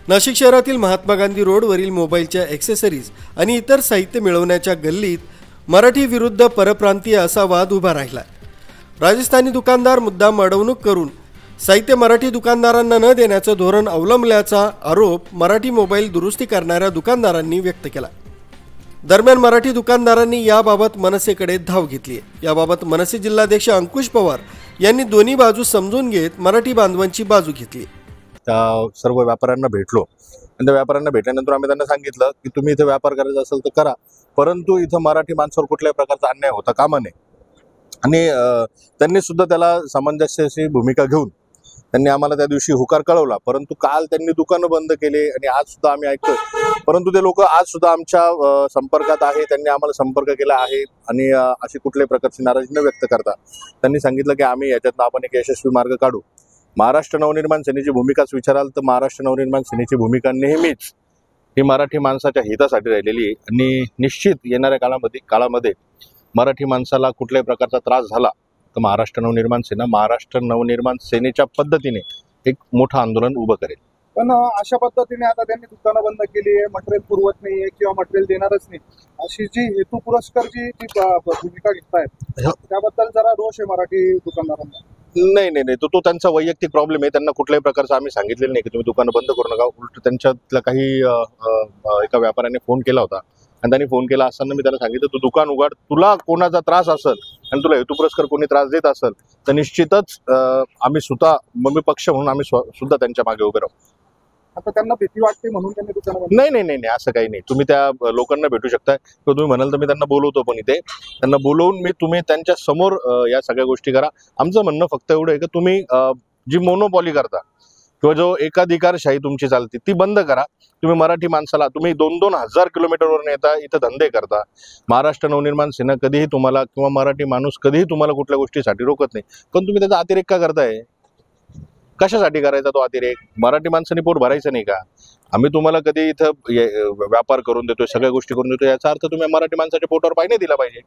नाशिक शहरातील महात्मा गांधी रोडवरील मोबाईलच्या ॲक्सेसरीज आणि इतर साहित्य मिळवण्याच्या गल्लीत मराठी विरुद्ध परप्रांतीय असा वाद उभा राहिला। राजस्थानी दुकानदार मुद्दाम अडवणूक करून साहित्य मराठी दुकानदारांना न देण्याचं धोरण अवलंबल्याचा आरोप मराठी मोबाईल दुरुस्ती करणाऱ्या दुकानदारांनी व्यक्त केला। दरम्यान मराठी दुकानदारांनी याबाबत मनसेकडे धाव घेतली आहे। याबाबत मनसे जिल्हाध्यक्ष अंकुश पवार यांनी दोन्ही बाजू समजून घेत मराठी बांधवांची बाजू घेतली। सर्व व्यापाऱ्यांना भेटलो आणि त्या व्यापाऱ्यांना भेटल्यानंतर आम्ही त्यांना सांगितलं की तुम्ही इथे व्यापार करायचा असेल तर करा, परंतु इथं मराठी माणसावर कुठल्याही प्रकारचा अन्याय होता कामा नये। आणि त्यांनी सुद्धा त्याला सामंजस्याची भूमिका घेऊन त्यांनी आम्हाला त्या दिवशी हुकार कळवला, परंतु काल त्यांनी दुकानं बंद केले आणि आज सुद्धा आम्ही ऐकतोय, परंतु ते लोक आज सुद्धा आमच्या संपर्कात आहे। त्यांनी आम्हाला संपर्क केला आहे आणि अशी कुठल्याही प्रकारची नाराजी न व्यक्त करता त्यांनी सांगितलं की आम्ही याच्यातनं आपण एक यशस्वी मार्ग काढू। महाराष्ट्र नवनिर्माण सेनेची भूमिकाच विचाराल तर महाराष्ट्र नवनिर्माण सेनेची भूमिका नेहमीच ही मराठी माणसाच्या हितासाठी राहिलेली आहे आणि निश्चित येणाऱ्या काळामध्ये मराठी माणसाला कुठल्याही प्रकारचा त्रास झाला तर महाराष्ट्र नवनिर्माण सेनेच्या पद्धतीने एक मोठं आंदोलन उभं करेल। पण अशा पद्धतीने आता त्यांनी दुकानं बंद केली आहे, मटेरियल पुरवत नाहीये किंवा मटेरियल देणारच नाही अशी जी हेतू पुरस्कार जी भूमिका घेतायत त्याबद्दल जरा रोष आहे मराठी दुकानदारांना। नाही, तो त्यांचा वैयक्तिक प्रॉब्लेम आहे। त्यांना कुठल्याही प्रकारचं आम्ही सांगितलेलं नाही की तुम्ही दुकानं बंद करू नका। उलट त्यांच्यातल्या काही एका व्यापाऱ्याने फोन केला होता आणि त्यांनी फोन केला असताना मी त्याला सांगितलं तू दुकान उघड, तुला कोणाचा त्रास असेल आणि तुला हेतू पुरस्कार कोणी त्रास देत असेल तर निश्चितच आम्ही स्वतः मम्मी पक्ष म्हणून आम्ही सुद्धा त्यांच्या मागे उभे राहू। आता त्यांना भीती वाटते म्हणून त्यांनी दुकान नाही असं काही नाही। तुम्ही त्या लोकांना भेटू शकता किंवा तुम्ही म्हणाल तर मी त्यांना बोलवतो, पण इथे त्यांना बोलवून तुम्ही त्यांच्या समोर या सगळ्या गोष्टी करा। आमचं म्हणणं फक्त एवढं आहे की तुम्ही जी मोनोपॉली करता किंवा जो एकाधिकारशाही तुमची चालते ती बंद करा। तुम्ही मराठी माणसाला तुम्ही 2-2 हजार किलोमीटरवरून येता, इथं धंदे करता। महाराष्ट्र नवनिर्माण सेना कधीही तुम्हाला किंवा मराठी माणूस कधीही तुम्हाला कुठल्या गोष्टीसाठी रोखत नाही, पण तुम्ही त्याचा अतिरेक का करताय? कशासाठी करायचा तो अतिरेक? मराठी माणसाने पोट भरायचं नाही का? आम्ही तुम्हाला कधी इथं व्यापार करून देतोय, सगळ्या गोष्टी करून देतोय, याचा अर्थ तुम्ही मराठी माणसाच्या पोटावर पाय नाही दिला पाहिजे।